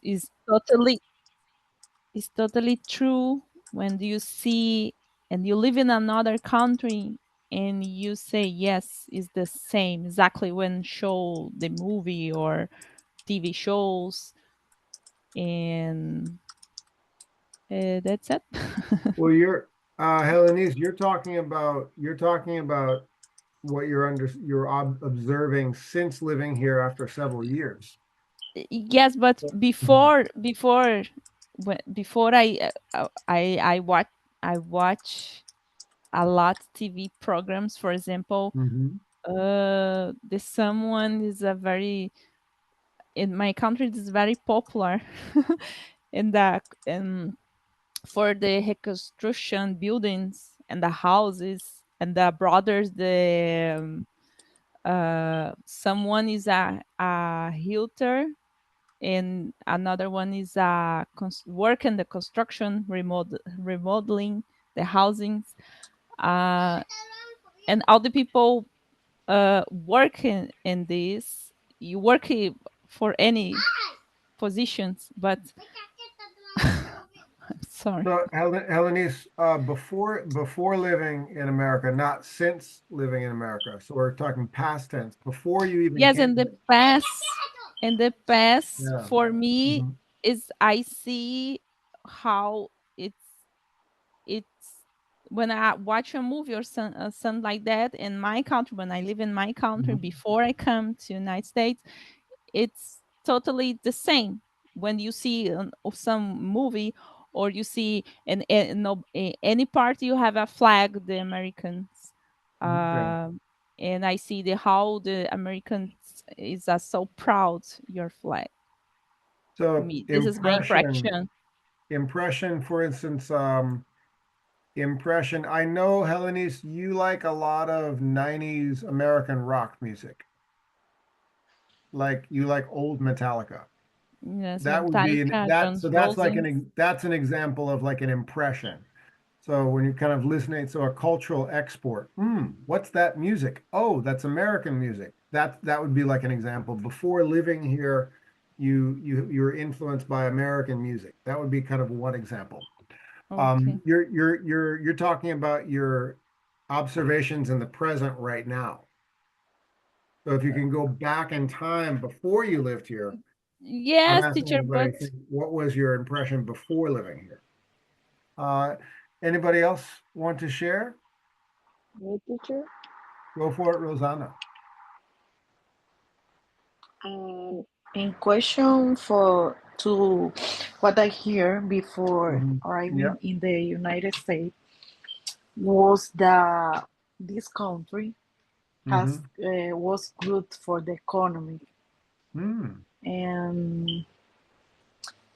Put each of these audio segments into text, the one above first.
is totally is totally true when you see and you live in another country and you say yes is the same exactly when show the movie or TV shows and that's it. Well, you're Helenice, you're talking about what you're observing since living here after several years. Yes, but Mhm. before I watch a lot TV programs. For example, Mhm. the someone is a very in my country. This is very popular in the for the reconstruction buildings and the houses and the brothers. The someone is a realtor and another one is work in the construction remodeling the housings uh, and all the people work in this you work for any positions but I'm sorry. So, Helenice, before living in America, not since living in America. So we're talking past tense. Before you even Yes, came. in the past Yeah. for me Mhm. is I see how it's when I watch a movie or something like that in my country, when I live in my country Mhm. before I come to United States, it's totally the same. When you see of some movie or you see any part you have a flag, the Americans, Okay. um, and I see the how the Americans is so proud your flag. So Me, this is my impression, impression. impression, for instance, impression. I know, Helenice, you like a lot of 90s American rock music. Like you like old Metallica. Yes, That would be Metallica, that. So Jones that's like Rosen. that's an example of like an impression. So when you're kind of listening, so a cultural export. What's that music? Oh, that's American music. That would be like an example. Before living here, you're influenced by American music. That would be kind of one example. Okay. You're talking about your observations in the present right now. So if you can go back in time before you lived here, I'm Yes, asking teacher, everybody, but what was your impression before living here? Uh, Anybody else want to share? Hey, teacher. Go for it, Rosanna. Um, in question for to what I hear before Mhm. Yeah. arriving in the United States was that this country has Hmm. was good for the economy Mm. and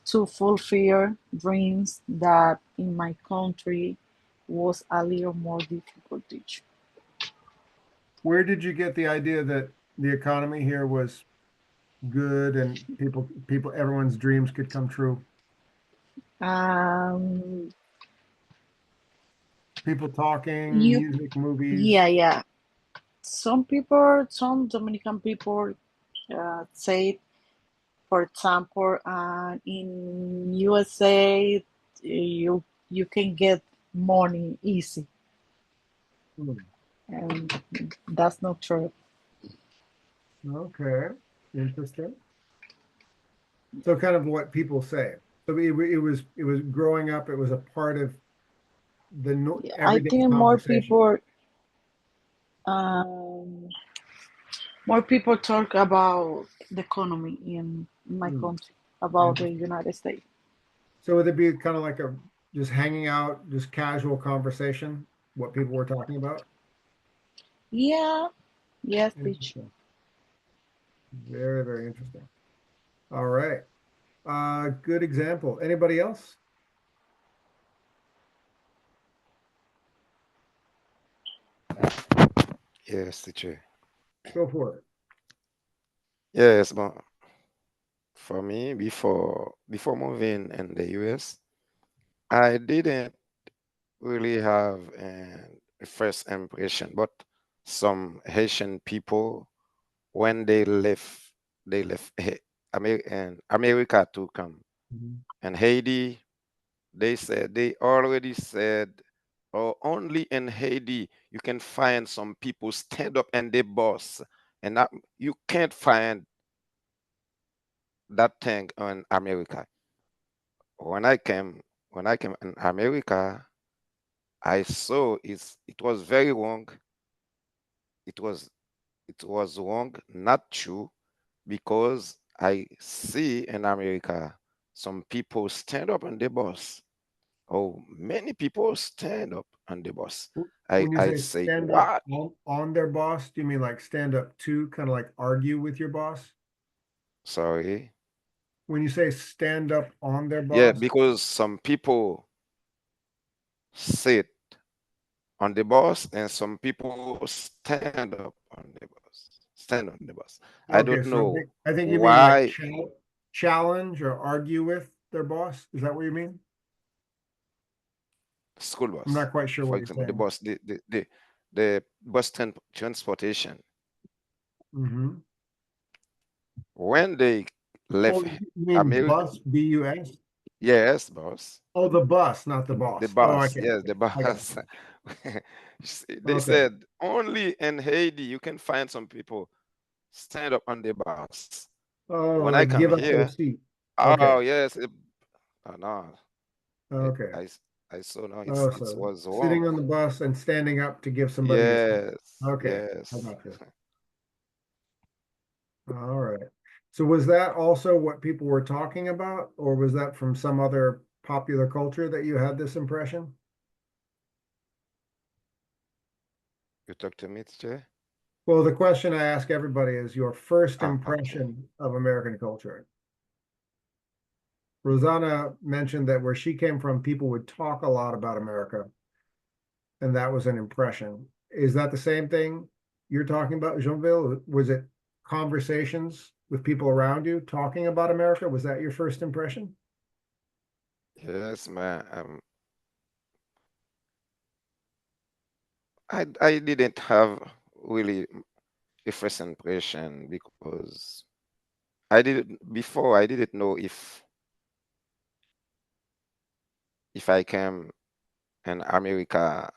to fulfill dreams that in my country was a little more difficult. Teacher. Where did you get the idea that the economy here was good and everyone's dreams could come true? Um, People talking, you, music, yeah, movies. yeah. Some people, some Dominican people say, for example, in USA, you can get money easy, Hmm. and that's not true. Okay, interesting. So kind of what people say. So it was growing up. It was a part of the no, Yeah, I everyday think conversation. um, more people talk about the economy in my Hmm. country, about the Interesting. United States. So would it be kind of like a just hanging out, just casual conversation, what people were talking about? Yeah, yes, teacher. Interesting. Very, very interesting. All right. Good example. Anybody else? Yes, teacher. Go for it. Yes, but for me, before moving in the US, I didn't really have a first impression, but some Haitian people when they left America to come. Mhm. And Haiti, they already said, oh, only in Haiti you can find some people stand up and they boss. And that, you can't find that thing in America. When I came, when I came in America, I saw it was very wrong. It was it was wrong, not true, because I see in America some people stand up on the bus. Oh, many people stand up on the bus. When you I say say, stand up what? on their boss, do you mean like stand up to kind of like argue with your boss? Sorry. When you say stand up on their Yeah, boss, because some people sit on the bus and some people stand up on the bus. Stand on the bus. I don't okay, so know I think you mean like why. challenge or argue with their boss. Is that what you mean? School I'm bus, not quite sure for what you're example, saying. the bus transportation. Hmm. When they Oh, left you mean America, bus, B-U-S? yes, boss. Oh, the bus, not the The boss. Oh, bus, okay, yes, okay. the I got bus. you. They Okay. said only in Haiti you can find some people stand up on the bus. Oh, When I like come give up their here, seat. oh Okay. yes, oh, no, Okay. I I saw now Oh, it so was sitting wrong. on the bus and standing up to give somebody a seat. Yes, Okay, I yes. got you. All right. So was that also what people were talking about, or was that from some other popular culture that you had this impression? You talk to me, teacher? Well, the question I ask everybody is your first Ah, okay. impression of American culture. Rosanna mentioned that where she came from, people would talk a lot about America, and that was an impression. Is that the same thing you're talking about, Jeanville? Was it conversations with people around you talking about America? Was that your first impression? Yes, man. I didn't have really a first impression because I didn't know if I came in America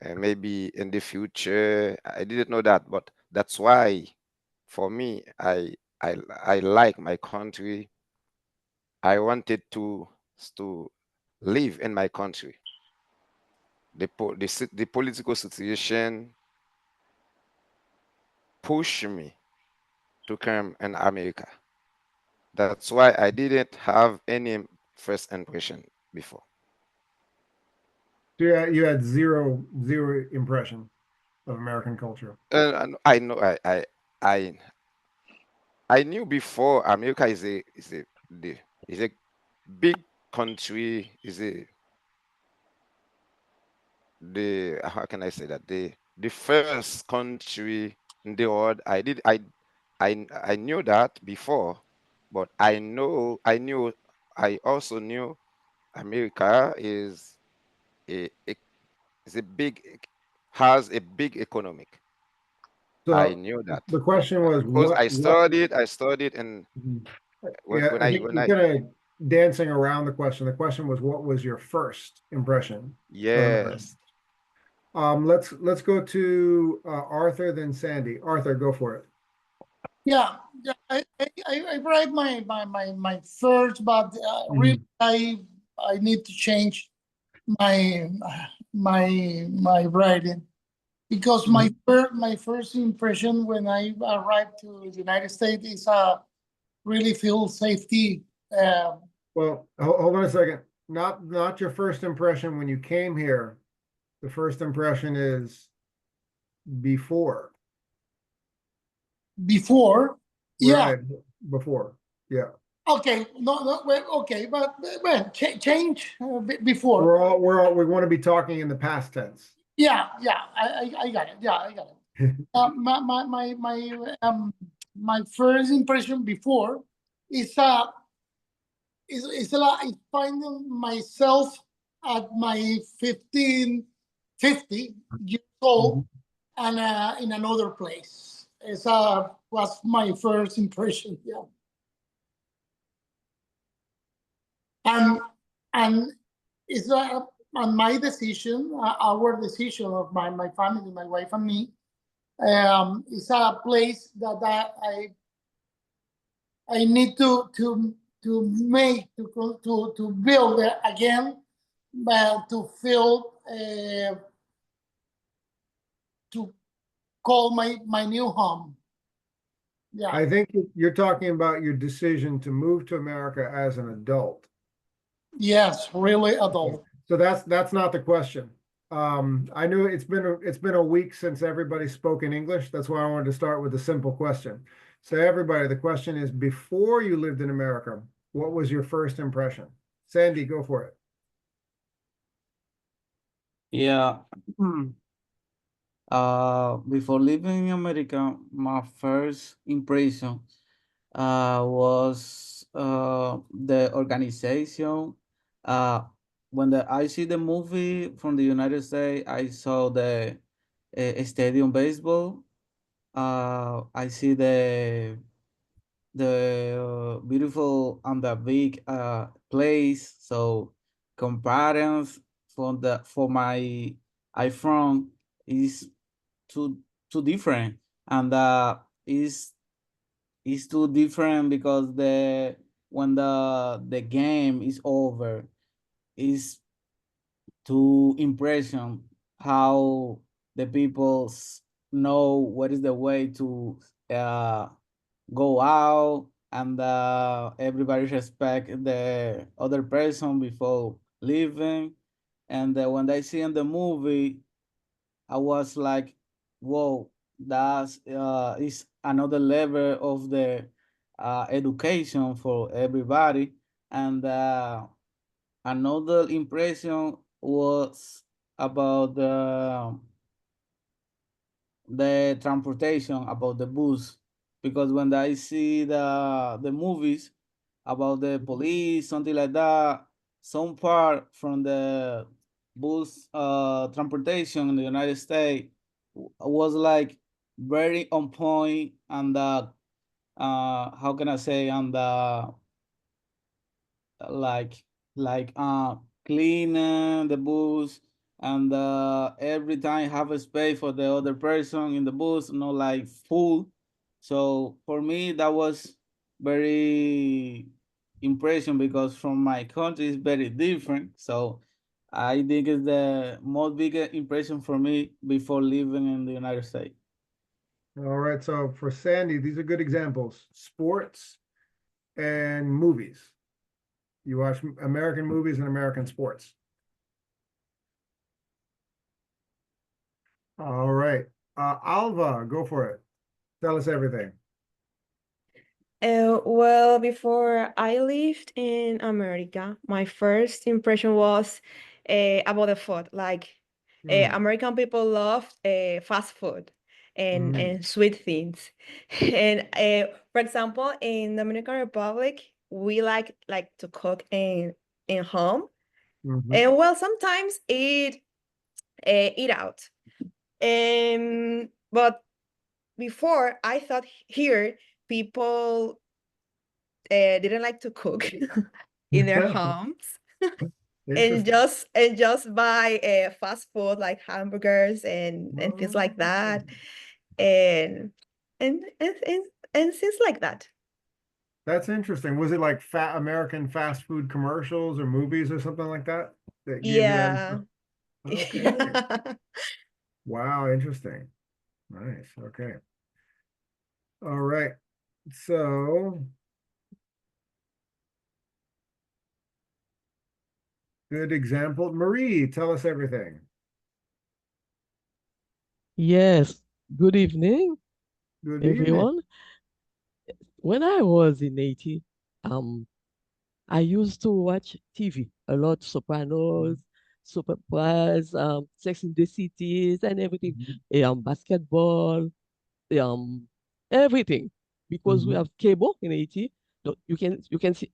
and maybe in the future. I didn't know that, but that's why for me I like my country. I wanted to live in my country. The political situation pushed me to come in America. That's why I didn't have any first impression before. So you had zero impression of American culture. And I know I I knew before America is a big country, is a the how can I say that the first country in the world. I knew that before, but I also knew America a is a big has a big economic. I So knew that the question was because what I studied, and Mhm. Yeah, I think when you're I kind of dancing around the question. The question was what was your first impression of America? yes, Let's go to Arthur, then Sandy. Arthur, go for it. Yeah, yeah, I write my first, but really Mhm. I need to change my my writing because Mhm. my first impression when I arrived to the United States is really feel safety. Well, hold on a second. Not your first impression when you came here. The first impression is before. Before, yeah, Right, before. Yeah. okay, no, well, okay, but well, change before. We want to be talking in the past tense. Yeah, I got it. Yeah, I got it. My first impression before is is like finding myself at my 50 years old Mhm. and in another place. was my first impression. Yeah, and and it's on my decision, our decision of my family, my wife and me. It's a place that I need to make to build again, but to feel to call my new home. Yeah. I think you're talking about your decision to move to America as an adult. Yes, really adult. So that's not the question. I knew it's been a week since everybody spoke in English. That's why I wanted to start with a simple question. So everybody, the question is, before you lived in America, what was your first impression? Sandy, go for it. Yeah. Before living in America, my first impression was the organization. When I see the movie from the United States, I saw the stadium baseball. I see the beautiful and the big place. So comparisons for my iPhone is too too different, and is too different because when the game is over is too impression how the people know what is the way to uh, go out, and everybody respect the other person before leaving. And when I see in the movie, I was like, whoa, that's is another level of the education for everybody. And another impression was about the transportation, about the bus, because when I see the movies about the police, something like that, some part from the bus transportation in the United States was like very on point, and how can I say, and like cleaning the bus, and every time have a space for the other person in the bus, not like full. So for me that was very impression, because from my country is very different. So I think it's the most big impression for me before living in the United States. All right, so for Sandy, these are good examples. Sports and movies. You watch American movies and American sports. All right. Alva, go for it. Tell us everything. Well, before I lived in America, my first impression was about the food. Like, Mm, American people love fast food mm, and sweet things. And for example, in Dominican Republic, we like to cook in home. mhm. And well, sometimes eat out. But before, I thought here people didn't like to cook in their homes Interesting. and just buy fast food like hamburgers and things like that and and and and, and things like that. That's interesting. Was it like American fast food commercials or movies or something like that that gave you that? Yeah. Okay. Wow, interesting. Nice. Okay. All right. So good example. Marie, tell us everything. Yes, good evening, Good evening. everyone. When I was in Haiti, um, I used to watch TV a lot, Sopranos, Soap operas, Sex in the Cities, and everything, Mhm. basketball, um, everything, because we Mhm. have cable in Haiti. You can see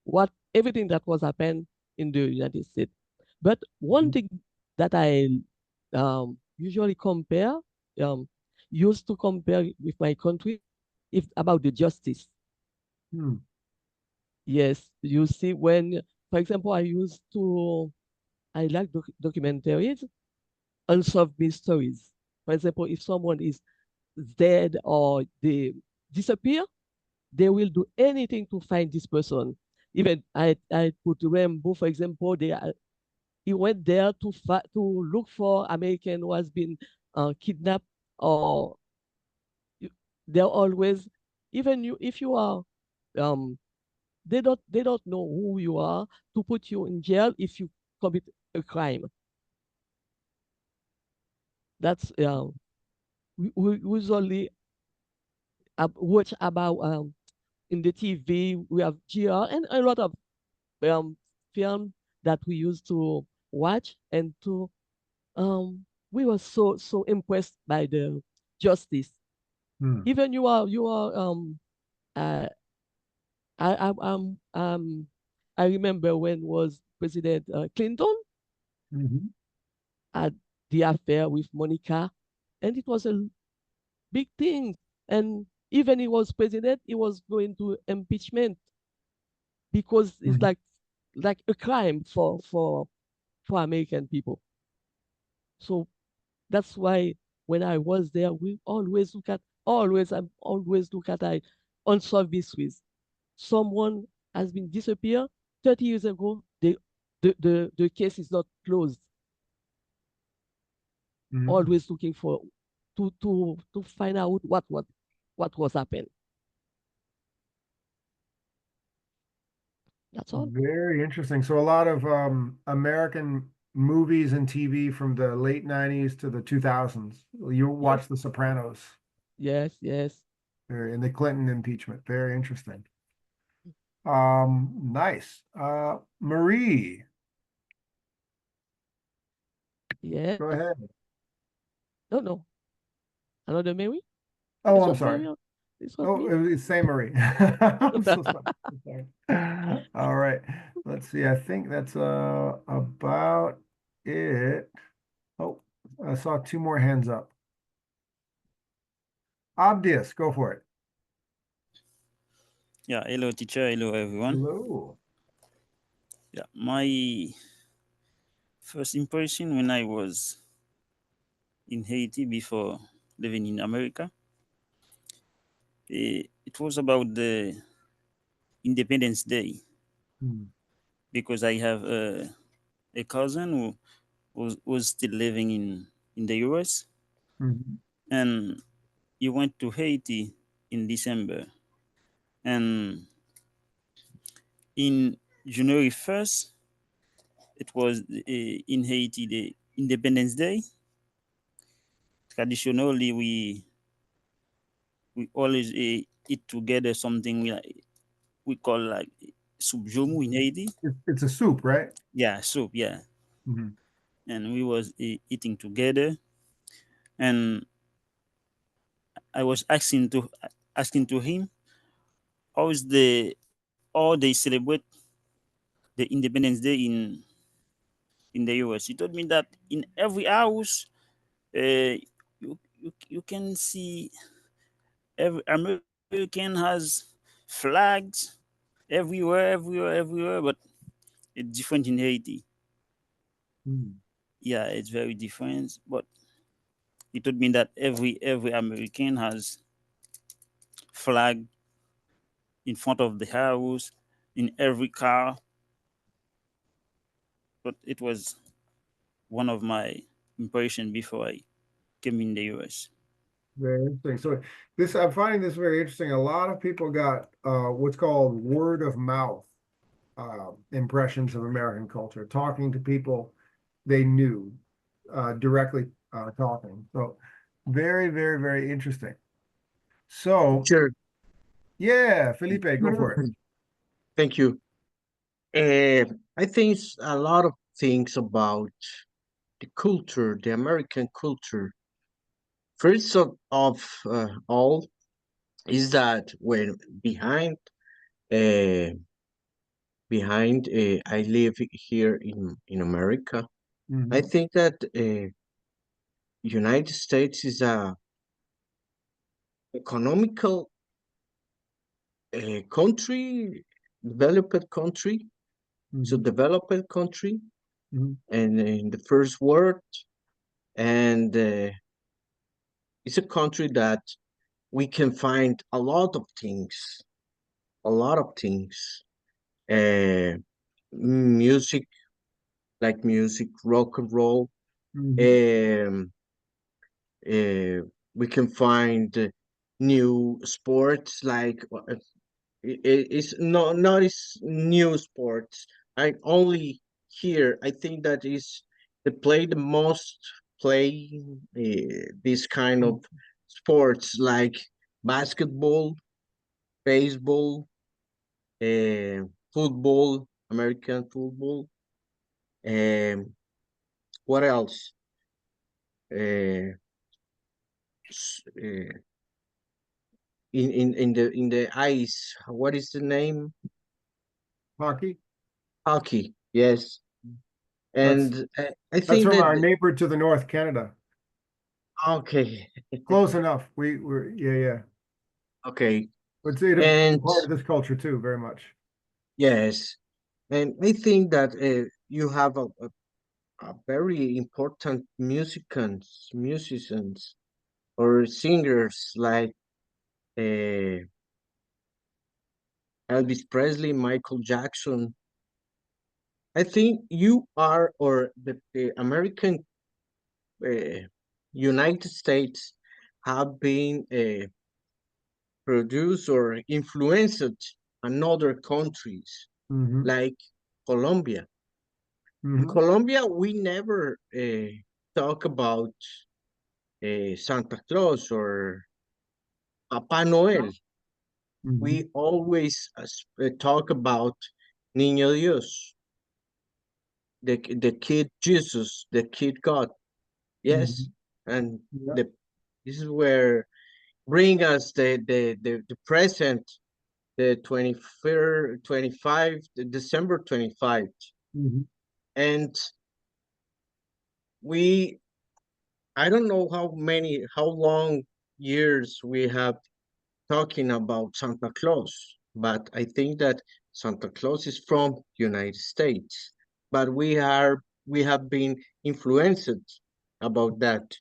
what everything that was happened in the United States. But one Mhm. thing that I usually compare, um, used to compare with my country if about the justice. Hmm. Yes, you see, when, for example, I like documentaries, unsolved mysteries. For example, if someone is dead or they disappear, they will do anything to find this person. Even I put Rambo, for example, he went there to look for American who has been kidnapped, or you- they're always, even you, if you are um they don't know who you are to put you in jail if you commit a crime. That's we usually watch about in the TV. We have GR and a lot of um film that we used to watch, and to we were so impressed by the justice. Hmm. Even you are uh I remember when was President Clinton Mhm. had the affair with Monica, and it was a big thing. And even he was president, he was going to impeachment because it's Mhm. like a crime for American people. So that's why when I was there, we always look at unsolved mysteries. Someone has been disappeared 30 years ago. The case is not closed. Mhm. Always looking for to find out what was happened. That's all. Very interesting. So a lot of American movies and TV from the late 90s to the 2000s. You Yes, watch The Sopranos, yes, yes, and the Clinton impeachment. Very interesting. Nice. Marie, yes. go ahead. No, no. Another Mary? Oh, This I'm was sorry. Mary. This was Oh, me. it's Saint Marie. I'm so sorry. I'm sorry. All right. Let's see. I think that's about it. Oh, I saw two more hands up. Obvious, go for it. Yeah, hello teacher, hello everyone. Hello. Yeah, my first impression when I was in Haiti before living in America, it was about the Independence Day Hmm. because I have a cousin who was still living in the US, Mhm. and he went to Haiti in December. And in January 1st, it was in Haiti the Independence Day. Traditionally, we always eat together something we call like soup jomu in Haiti. It's a soup, right? Yeah, soup. Yeah, Mhm. and we was eating together, and I was asking to him how is how they celebrate the Independence Day in the US. He told me that in every house, you can see every American has flags everywhere, but it's different in Haiti. Hmm. Yeah, it's very different. But he told me that every American has flag in front of the house, in every car. But it was one of my impression before I came in the US. Very interesting. So this, I'm finding this very interesting. A lot of people got what's called word of mouth impressions of American culture, talking to people they knew directly talking. So very, very, very interesting. So Sure. yeah, Felipe, go for it. Thank you. I think a lot of things about the culture, the American culture. First of all, is that when uh, I live here in America. I Mhm. think that United States is a economical country, developed country, so developed country, and in the first world, and it's a country that we can find a lot of things, a lot of things, uh, music, like music, rock and roll. Um, we can find new sports like it's not is new sports. I only here I think that is they play the most play this kind of sports like basketball, baseball, uh, football, American football. Um, what else? Uh, uh, in the ice. What is the name? Hockey. Hockey. Yes, That's and I that's think from that our neighbor to the north, Canada. okay, Close enough. We're yeah. okay, It's a and part of this culture too, very much. yes, and I think that you have a very important musicians or singers like uh, Elvis Presley, Michael Jackson. I think you are, or the American uh, United States have been produced or influenced another countries like Colombia. In Colombia, we never talk about Santa Claus or Papa Noel. We always talk about Niño Dios, the kid Jesus, the kid God. Yes, and Yeah. the this is where bring us the present, the 23rd, 25, December 25. And we, I don't know how long years we have talking about Santa Claus, but I think that Santa Claus is from United States, but we have been influenced about that.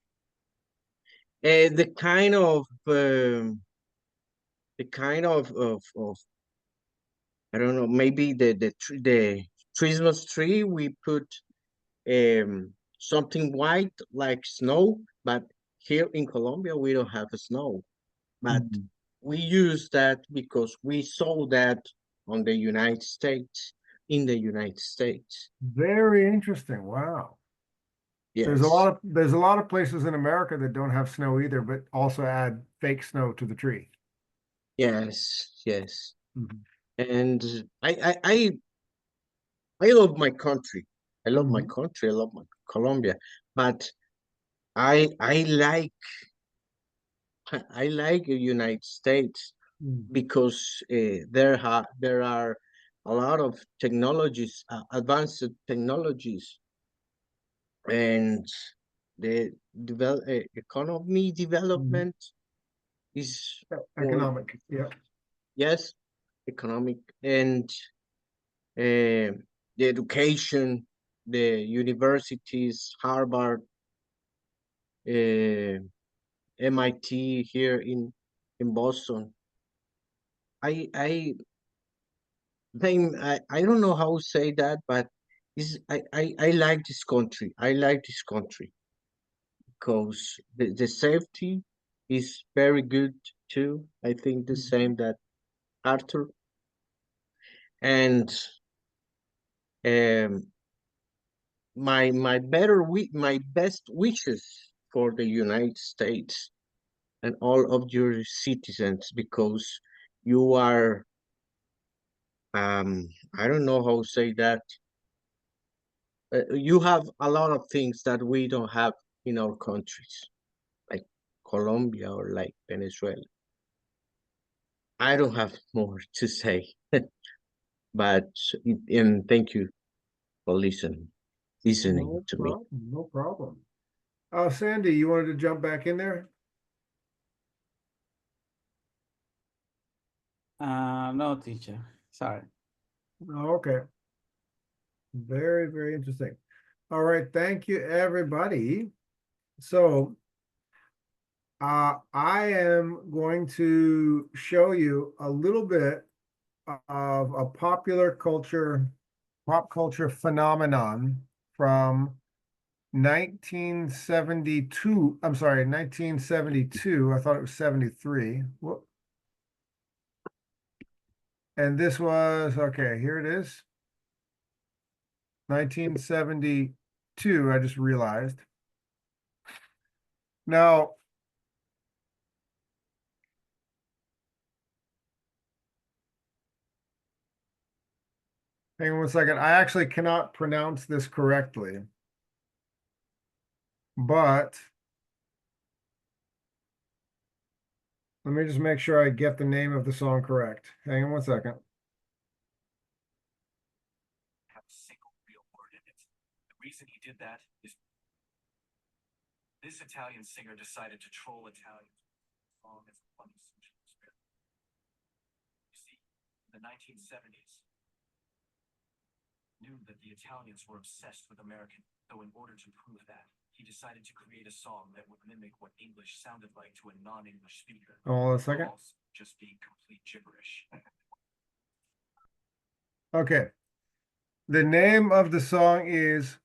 The kind of I don't know, maybe the Christmas tree we put something white like snow, but here in Colombia we don't have snow. But we use that because we saw that on the United States, in the United States. Very interesting. Wow. Yes, There's a lot of places in America that don't have snow either, but also add fake snow to the tree. yes, yes. And I love my country. I love my country. I love my Colombia. But I like I like the United States because there are a lot of technologies, advanced technologies, and the economy development is more Economic. Yeah. yes, economic and the education, the universities, Harvard, uh, MIT here in Boston. I I don't know how to say that, but I like this country. I like this country because the safety is very good too. I think the same that Arthur and um my best wishes for the United States and all of your citizens because you are I don't know how to say that you have a lot of things that we don't have in our countries, like Colombia or like Venezuela. I don't have more to say, but and thank you for listening No to me. problem. No problem. Sandy, you wanted to jump back in there? No, teacher. Sorry. Okay. Very, very interesting. All right. Thank you, everybody. So I am going to show you a little bit of a pop culture phenomenon from 1972. I'm sorry, 1972. I thought it was 73. And this was, okay, here it is. 1972, I just realized. Now, hang on one second. I actually cannot pronounce this correctly, but let me just make sure I get the name of the song correct. Hang on one second. Have a single real word in it. The reason he did that is this Italian singer decided to troll Italians with a song as a funny social experiment. You see, in the 1970s, knew that the Italians were obsessed with American, so in order to prove that, he decided to create a song that would mimic what English sounded like to a non-English speaker. Hold on a second. Just being complete gibberish. Okay. The name of the song is,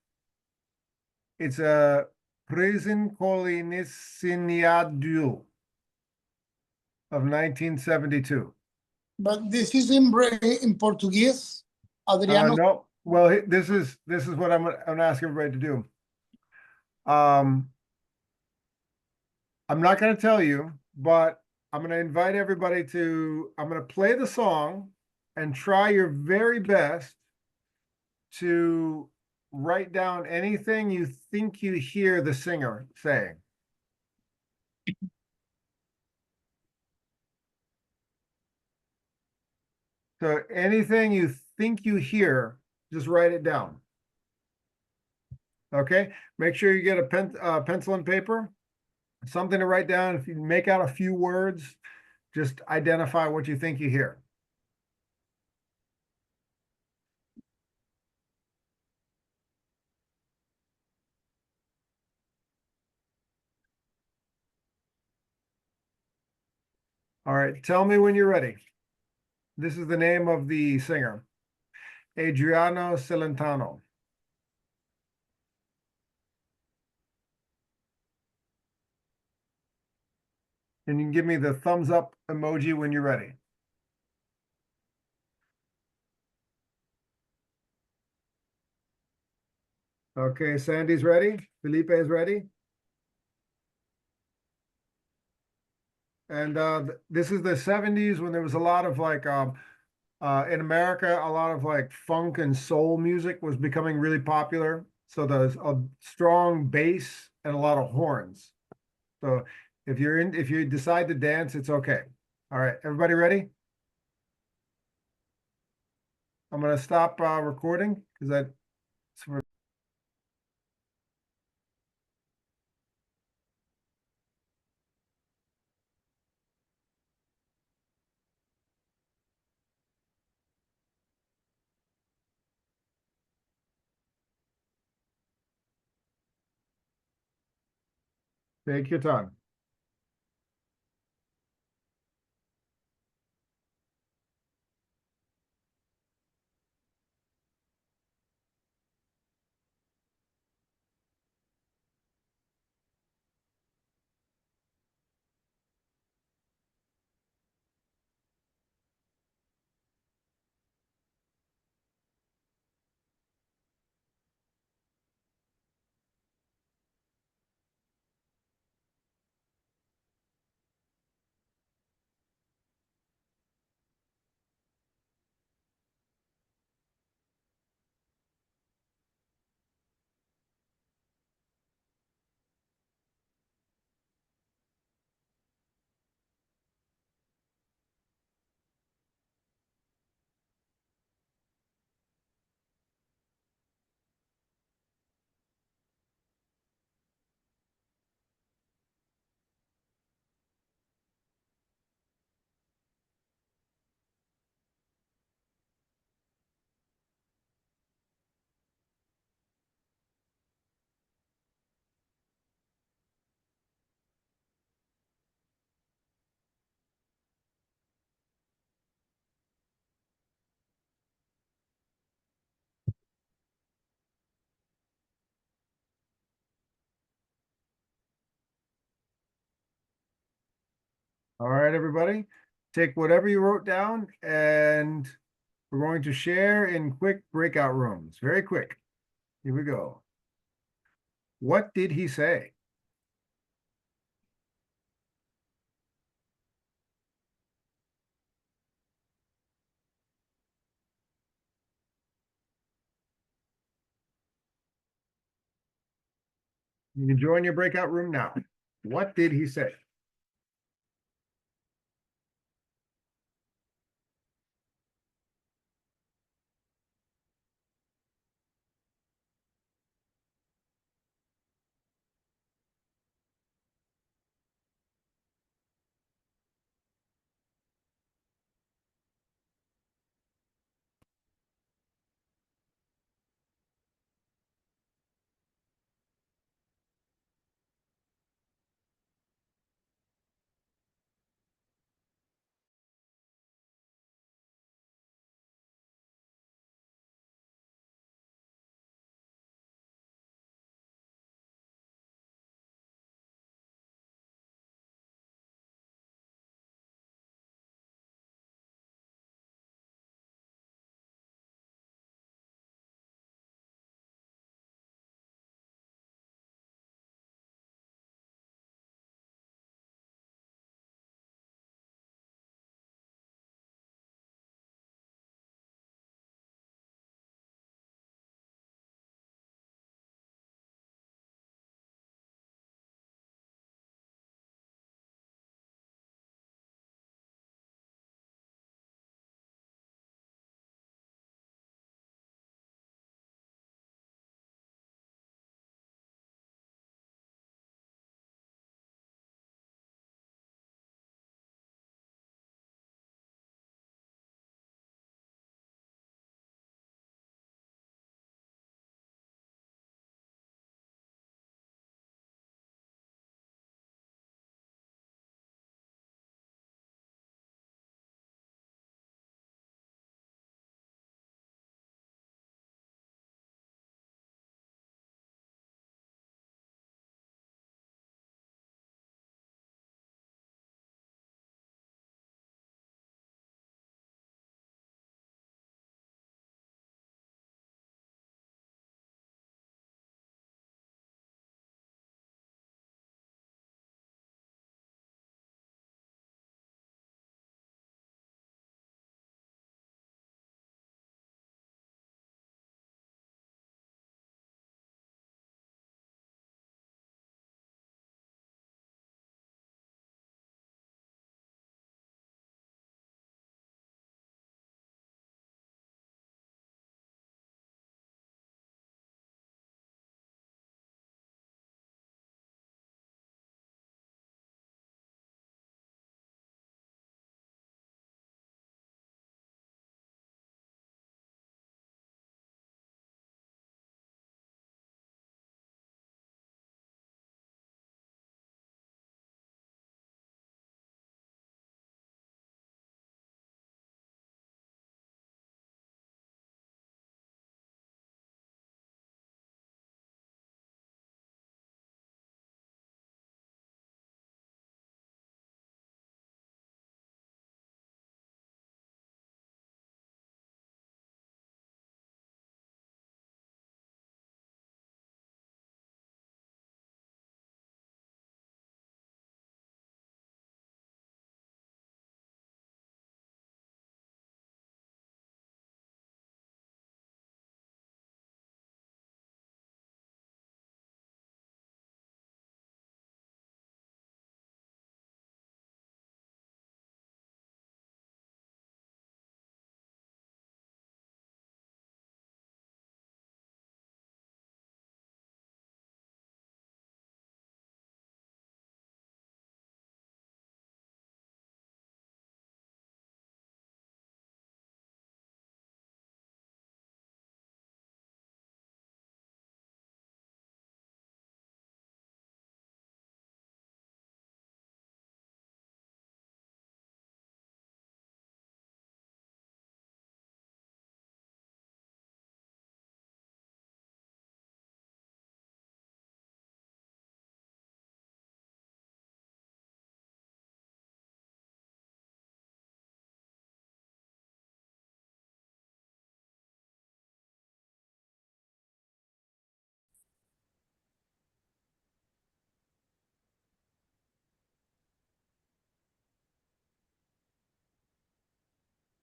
it's a Prison Coliniciado of 1972. But this is in Portuguese, Adriano. No, well, this is what I'm gonna ask everybody to do. I'm not gonna tell you, but I'm gonna invite everybody to, I'm gonna play the song and try your very best to write down anything you think you hear the singer saying. So anything you think you hear, just write it down. Okay, make sure you get a pencil and paper, something to write down. If you make out a few words, just identify what you think you hear. All right, tell me when you're ready. This is the name of the singer, Adriano Celentano. And you can give me the thumbs up emoji when you're ready. Okay, Sandy's ready. Felipe is ready. And this is the 70s when there was a lot of like in America, a lot of like funk and soul music was becoming really popular. So there's a strong bass and a lot of horns. So if you decide to dance, it's okay. All right, everybody ready? I'm gonna stop recording because that's take your time. All right, everybody, take whatever you wrote down and we're going to share in quick breakout rooms. Very quick. Here we go. What did he say? You can join your breakout room now. What did he say?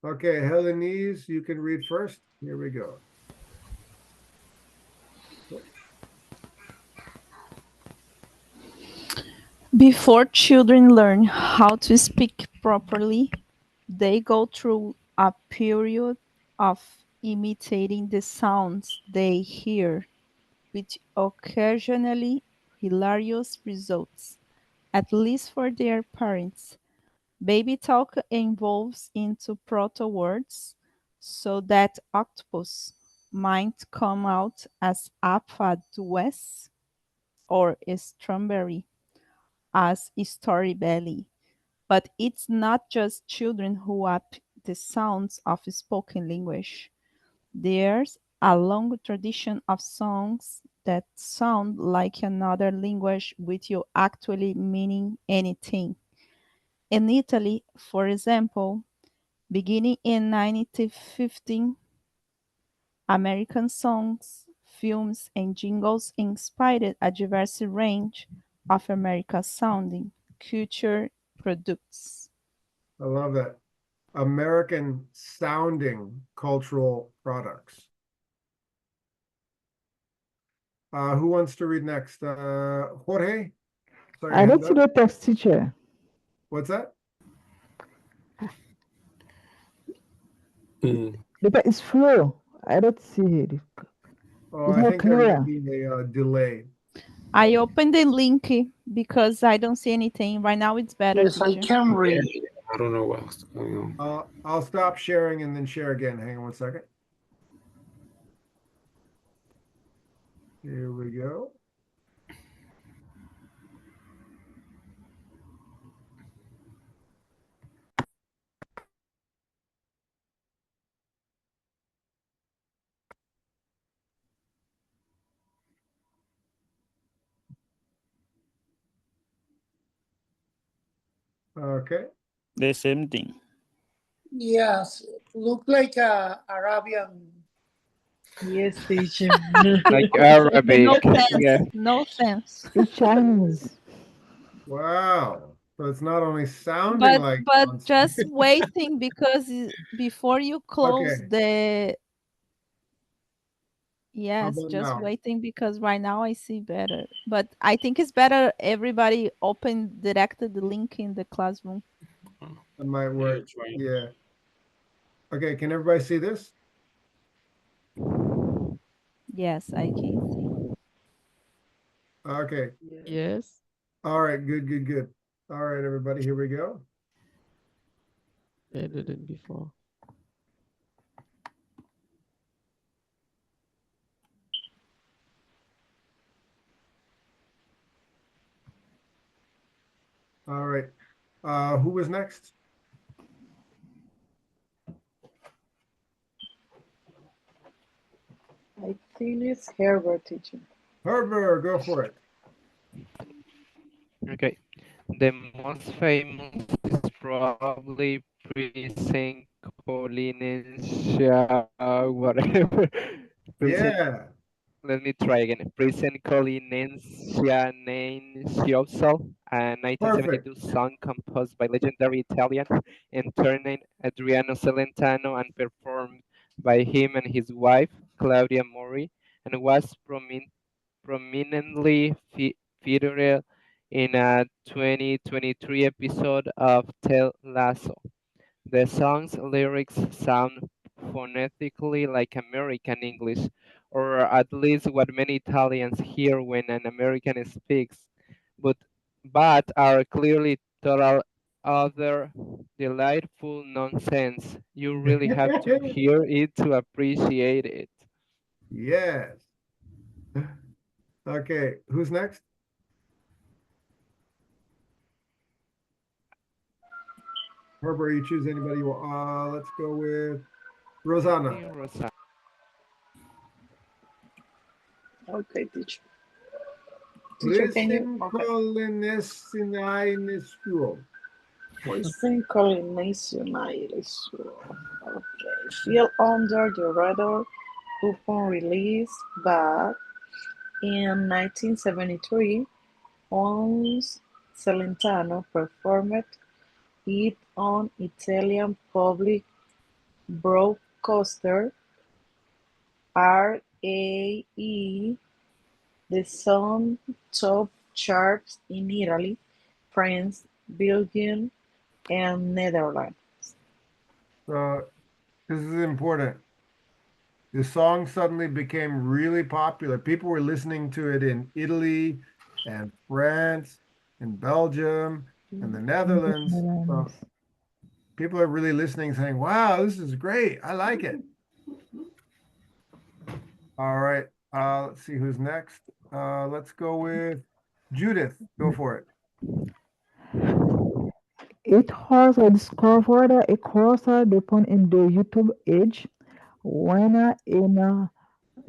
Okay, Helenise, you can read first. Here we go. Before children learn how to speak properly, they go through a period of imitating the sounds they hear, with occasionally hilarious results, at least for their parents. Baby talk evolves into proto words so that octopus might come out as aphadues or strawberry as story belly. But it's not just children who ape the sounds of spoken language. There's a long tradition of songs that sound like another language with you actually meaning anything. In Italy, for example, beginning in 1915, American songs, films, and jingles inspired a diverse range of American sounding culture products. I love that. American sounding cultural products. Who wants to read next? Jorge? Sorry, I don't hand see up. the text, teacher. What's that? Mm. The text is slow. I don't see it. Oh, It's I not think there might clear. be a delay. I opened the link because I don't see anything. Right now it's better, Yes, I teacher. can Yeah, read. I don't know what's going on. I'll stop sharing and then share again. Hang on one second. Here we go. Okay. The same thing. Yes, look like a Arabian. Yes, teacher. Like No Arabic. Yeah. sense. No sense. It's Chinese. Wow. So it's not only sounding But like just waiting because before you close Okay. the How yes, about just now? waiting because right now I see better. But I think it's better everybody open directed the link in the classroom. It might Yeah, work. trying. Yeah. Okay, can everybody see this? Yes, I can see. Okay. Yes. All right, good, good, good. All right, everybody, here we go. Better than before. All right. Who was next? I think it's Herbert, teacher. Herbert, go for it. Okay. The most famous is probably Presencolinensia, whatever. Present. Yeah. Let me try again. Presencolinensia Nancioso, a Perfect. 1972 song composed by legendary Italian internant Adriano Celentano and performed by him and his wife, Claudia Mori, and was prominently featured in a 2023 episode of Ted Lasso. The song's lyrics sound phonetically like American English, or at least what many Italians hear when an American speaks, but are clearly total other delightful nonsense. You really have to hear it to appreciate it. Yes. Okay, who's next? Herbert, you choose anybody you want. Let's go with Rosanna. Rosa. Okay, teacher. Teacher, can you? Okay. Presencolinensiae. Listen, colonization. Okay. Feel under the radar upon release, but in 1973, Ons Celentano performed it on Italian public broadcaster RAE. The song topped charts in Italy, France, Belgium, and Netherlands. So this is important. The song suddenly became really popular. People were listening to it in Italy and France and Belgium and the Netherlands. So people are really listening, saying, wow, this is great. I like it. All right. Let's see who's next. Let's go with Judith. Go for it. It was discovered across the pond in the YouTube age when in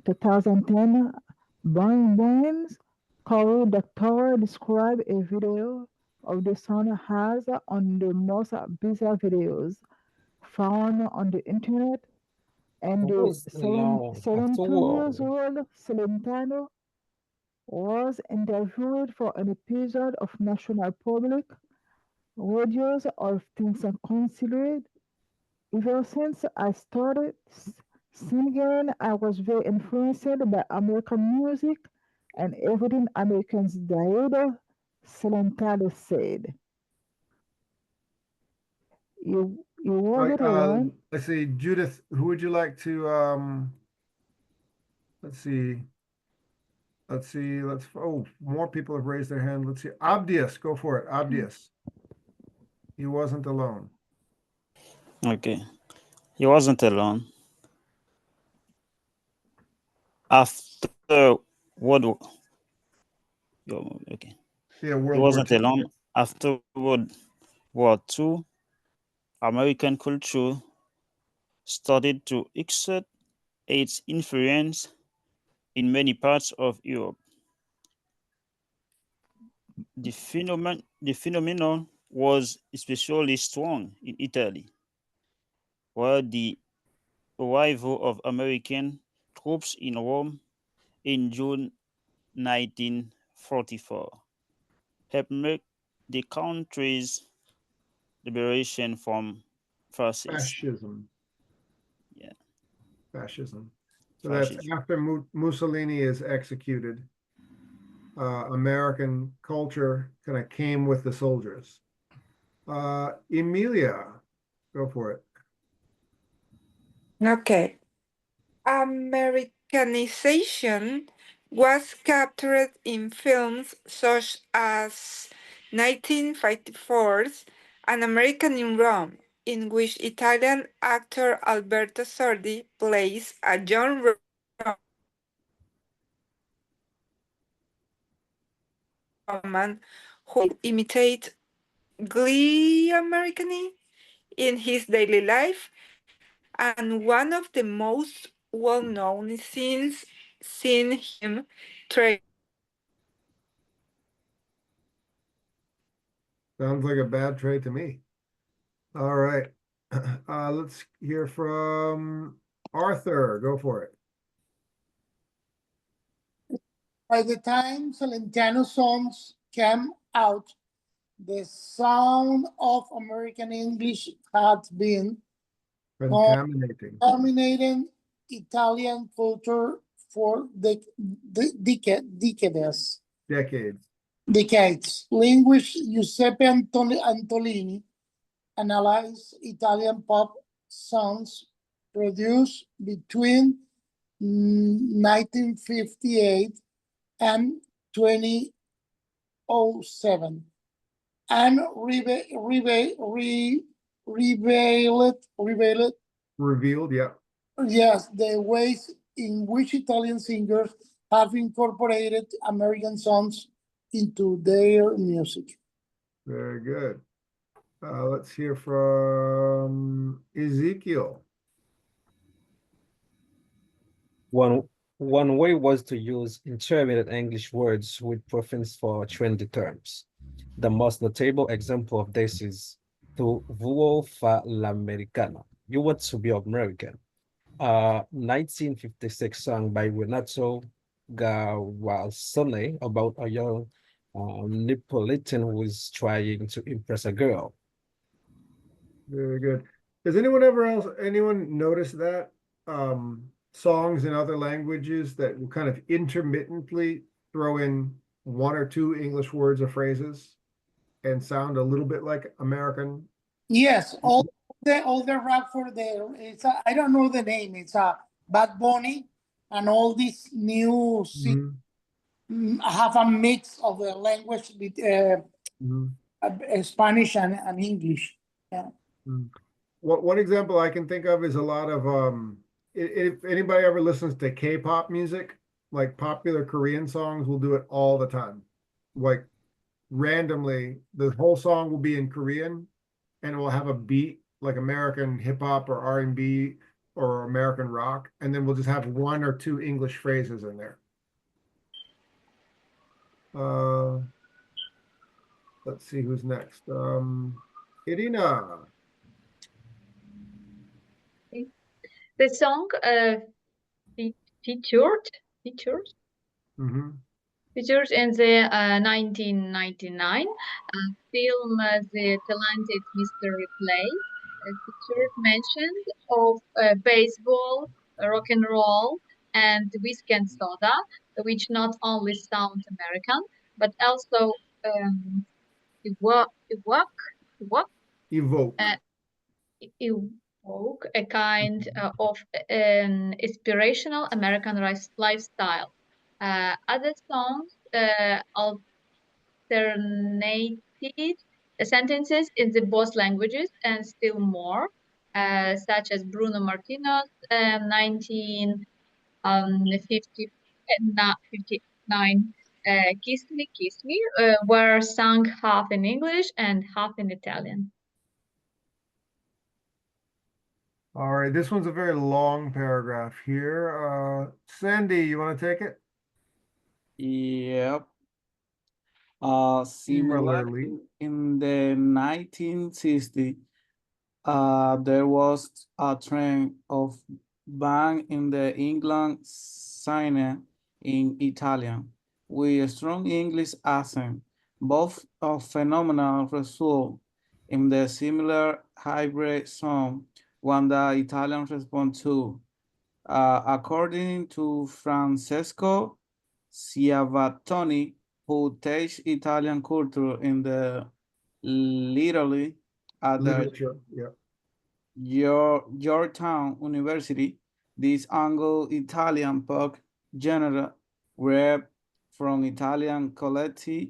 2010, Bang Bang's co-doctor described a video of the song as on the most bizarre videos found on the internet, and It the was long 72 years afterward. old Celentano was interviewed for an episode of National Public Radio's All Things Considered. Ever since I started singing, I was very influenced by American music and everything Americans did, Celentano said. You All wasn't right. alone. Let's see, Judith, who would you like to let's see. Oh, more people have raised their hand. Let's see. Abdias, go for it. Abdias. He wasn't alone. Okay. He wasn't alone. After World War, okay. Yeah, He World War wasn't II. alone. After World War II, American culture started to exert its influence in many parts of Europe. The phenomenon was especially strong in Italy, where the arrival of American troops in Rome in June 1944 helped make the country's liberation from fascists. Fascism. Yeah, Fascism. So that's fascism. after Mussolini is executed. American culture kind of came with the soldiers. Emilia, go for it. Okay. Americanization was captured in films such as 1954's An American in Rome, in which Italian actor Alberto Sordi plays a young Roman who imitates Glee Americani in his daily life, and one of the most well-known scenes seen him train. Sounds like a bad trade to me. All right. Let's hear from Arthur. Go for it. By the time Celentano songs came out, the sound of American English had been dominating Italian culture for decades. Linguist Giuseppe Antolini analyzed Italian pop songs produced between 1958 and 2007 and Revealed, yeah. Yes, the ways in which Italian singers have incorporated American songs into their music. Very good. Let's hear from Ezekiel. One way was to use intermediate English words with preference for trendy terms. The most notable example of this is tu vuoi fa l'americano. You want to be American. 1956 song by Renato Gawalsone about a young Neapolitan who is trying to impress a girl. Very good. Does anyone notice that songs in other languages that will kind of intermittently throw in one or two English words or phrases and sound a little bit like American? Yes, all the rap for the I don't know the name. It's a Bad Bunny, and all these new have a mix of the language with Spanish and English. Yeah. One example I can think of is a lot of if anybody ever listens to K-pop music, like popular Korean songs will do it all the time. Like randomly, the whole song will be in Korean and it will have a beat like American hip hop or R&B or American rock, and then we'll just have one or two English phrases in there. Let's see who's next. Irina. The song featured features in the 1999 film The Talented Mr. Ripley. Featured mentions of baseball, rock and roll, and whiskey and soda, which not only sound American, but also Evoke a kind of inspirational American lifestyle. Other songs alternated sentences in the both languages and still more, such as Bruno Martino's 1959 Kiss Me, were sung half in English and half in Italian. All right, this one's a very long paragraph here. Sandy, you want to take it? Yep. Similarly, in the 1960s, there was a trend of ban in the England sign in Italian with a strong English accent. Both of phenomenal result in the similar hybrid song, one the Italian respond to. According to Francesco Ciavatoni, who teach Italian culture in the literally at literature, yeah. Georgetown University, this Anglo-Italian pop genre rap from Italian collective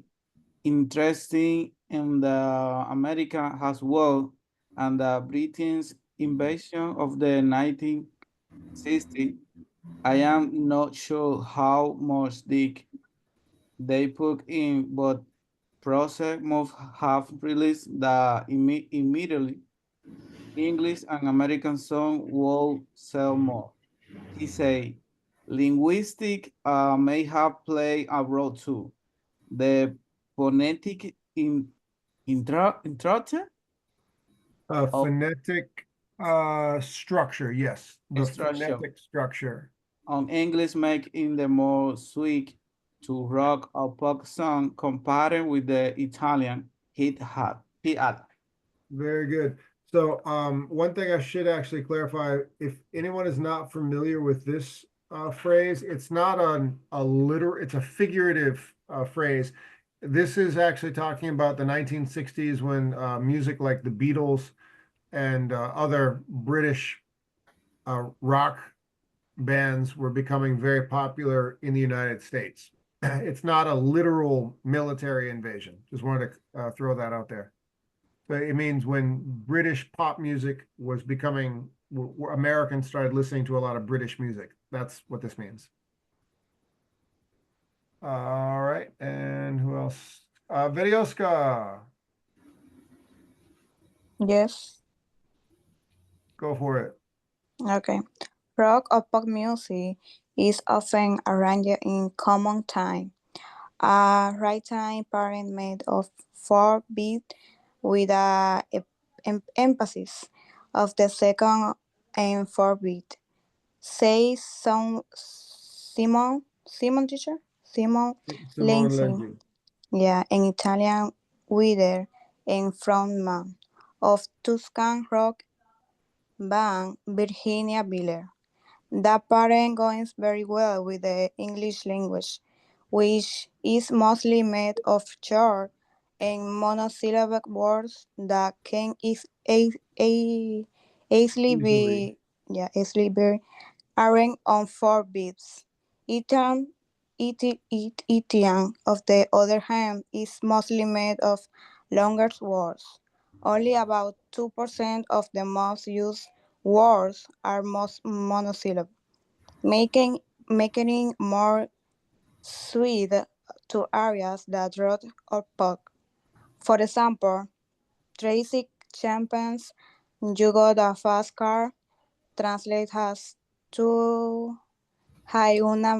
interesting in the America as well, and the Britain's invasion of the 1960s. I am not sure how much dig they put in, but Project Move have released the immediately English and American song will sell more. He say, linguistic may have played a role too. The phonetic structure phonetic structure, yes. The phonetic structure. On English making the more sweet to rock or pop song compared with the Italian hit had. Very good. So one thing I should actually clarify, if anyone is not familiar with this phrase, it's not it's a figurative phrase. This is actually talking about the 1960s when music like the Beatles and other British rock bands were becoming very popular in the United States. It's not a literal military invasion. Just wanted to throw that out there. So it means when British pop music was becoming, Americans started listening to a lot of British music. That's what this means. All right, and who else? Verioska. Yes. Go for it. Okay. Rock or pop music is often arranged in common time. A right time pattern made of 4 beats with a emphasis of the second and 4 beat. Say Simon teacher? Simon Lenzi. Yeah, an Italian leader and frontman of Tuscan rock band Virginia Miller. That pattern goes very well with the English language, which is mostly made of short and monosyllabic words that can easily Easily. be arranged on 4 beats. Itian, of the other hand, is mostly made of longer words. Only about 2% of the most used words are most monosyllabic, making it more suited to areas that wrote or pop. For example, Tracy Champion's You Got a Fast Car translate as to hay una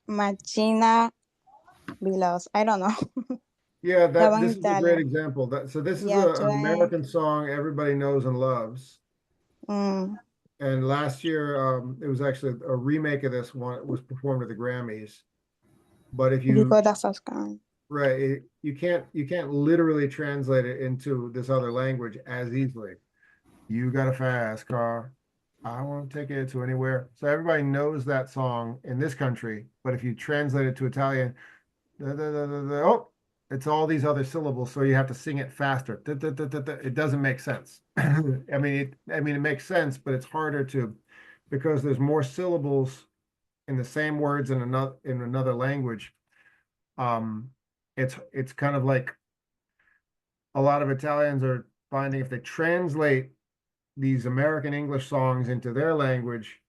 machina veloz. I don't know. Yeah, That one this is a great Italian. example. So this is Yeah, an today. American song everybody knows and loves. Mm, And last year, it was actually a remake of this one. It was performed at the Grammys. But if you you got a fast car. right, you can't literally translate it into this other language as easily. You got a fast car. I won't take it to anywhere. So everybody knows that song in this country, but if you translate it to Italian, oh, it's all these other syllables, so you have to sing it faster. It doesn't make sense. I mean, it makes sense, but it's harder to because there's more syllables in the same words in another language. Um, it's kind of like a lot of Italians are finding if they translate these American English songs into their language,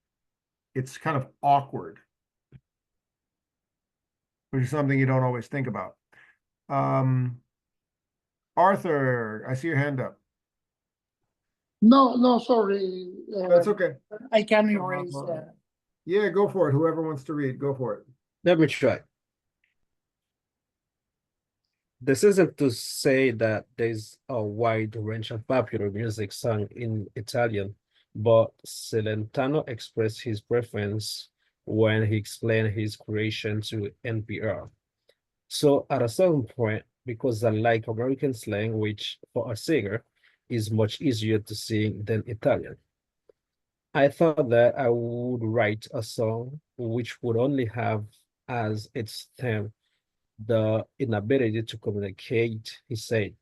it's kind of awkward, which is something you don't always think about. Um, Arthur, I see your hand up. No, no, sorry. That's okay. I can erase. Yeah, go for it. Whoever wants to read, go for it. Let me try. This isn't to say that there's a wide range of popular music sung in Italian, but Celentano expressed his preference when he explained his creation to NPR. So at a certain point, because I like American slang, which for a singer is much easier to sing than Italian, I thought that I would write a song which would only have as its theme the inability to communicate, he said.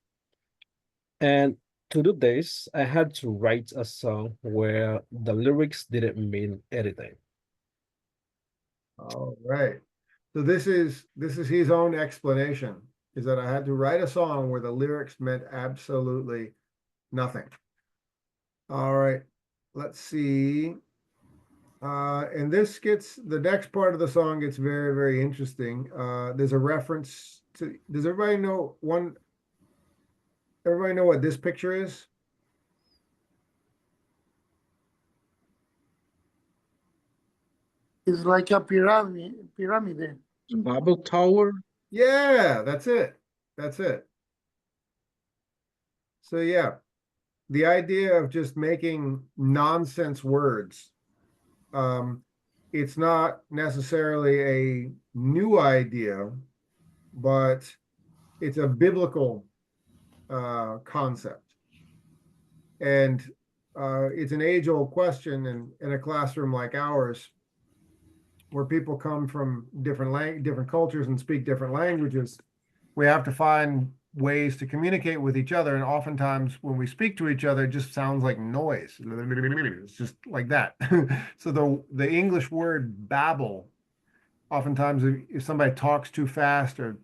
And to do this, I had to write a song where the lyrics didn't mean anything. All right. So this is his own explanation, is that I had to write a song where the lyrics meant absolutely nothing. All right. Let's see. And this gets the next part of the song gets very, very interesting. There's a reference to, does everybody know what this picture is? It's like a pyramid. Babel Tower. Yeah, that's it. That's it. So yeah, the idea of just making nonsense words, it's not necessarily a new idea, but it's a biblical concept. And it's an age-old question in a classroom like ours, where people come from different cultures and speak different languages. We have to find ways to communicate with each other, and oftentimes when we speak to each other, it just sounds like noise. It's just like that. So the English word babble, oftentimes if somebody talks too fast, or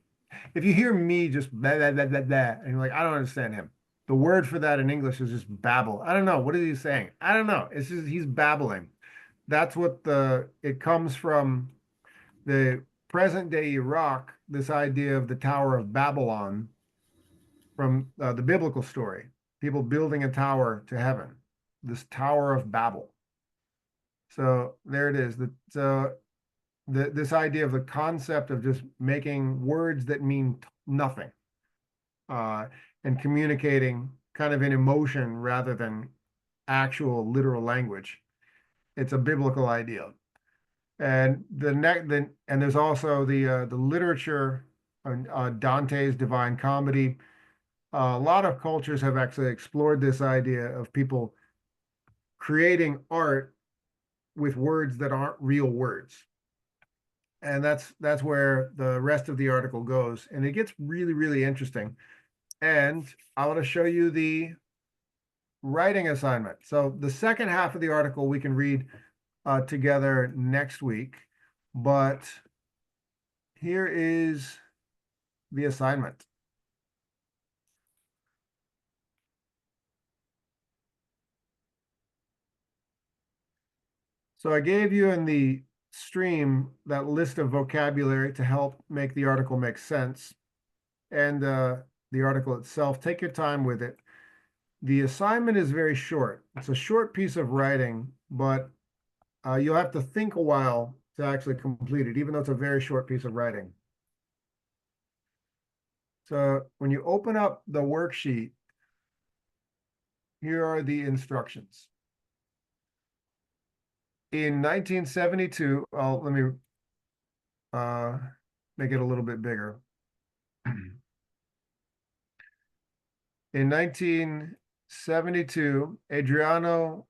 if you hear me just blah, blah, blah, blah, blah, and you're like, I don't understand him. The word for that in English is just babble. I don't know. What is he saying? I don't know. It's just he's babbling. That's what it comes from the present day Iraq, this idea of the Tower of Babylon from the biblical story, people building a tower to heaven, this Tower of Babel. So there it is. This idea of the concept of just making words that mean nothing, and communicating kind of in emotion rather than actual literal language. It's a biblical idea. And there's also the literature, Dante's Divine Comedy. A lot of cultures have actually explored this idea of people creating art with words that aren't real words. And that's where the rest of the article goes. And it gets really, really interesting. And I want to show you the writing assignment. So the second half of the article we can read together next week. But here is the assignment. So I gave you in the stream that list of vocabulary to help make the article make sense. And the article itself, take your time with it. The assignment is very short. It's a short piece of writing, but you'll have to think a while to actually complete it, even though it's a very short piece of writing. So when you open up the worksheet, here are the instructions. In 1972, let me make it a little bit bigger. In 1972, Adriano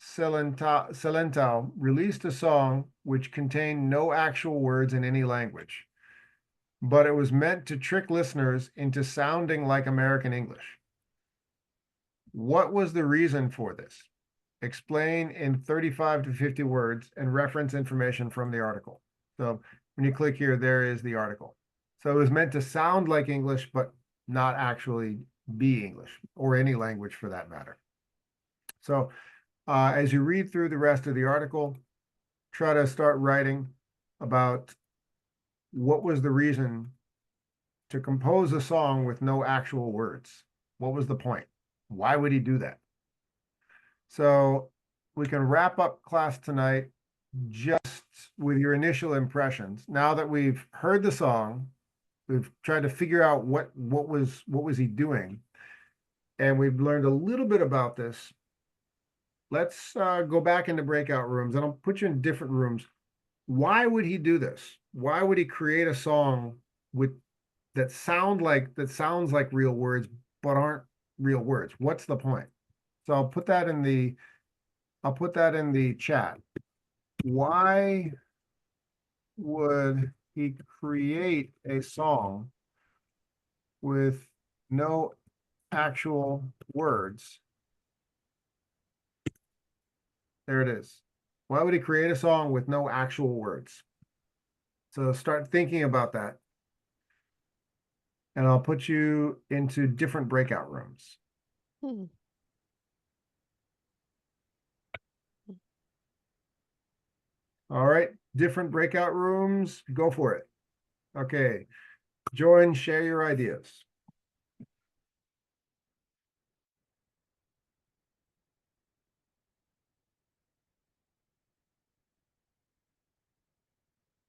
Celentao released a song which contained no actual words in any language, but it was meant to trick listeners into sounding like American English. What was the reason for this? Explain in 35 to 50 words and reference information from the article. So when you click here, there is the article. So it was meant to sound like English, but not actually be English or any language for that matter. So as you read through the rest of the article, try to start writing about what was the reason to compose a song with no actual words. What was the point? Why would he do that? So we can wrap up class tonight just with your initial impressions. Now that we've heard the song, we've tried to figure out what was he doing, and we've learned a little bit about this. Let's go back into breakout rooms, and I'll put you in different rooms. Why would he do this? Why would he create a song that sounds like real words but aren't real words? What's the point? So I'll put that in the chat. Why would he create a song with no actual words? There it is. Why would he create a song with no actual words? So start thinking about that. And I'll put you into different breakout rooms. All right, different breakout rooms, go for it. Okay, join, share your ideas.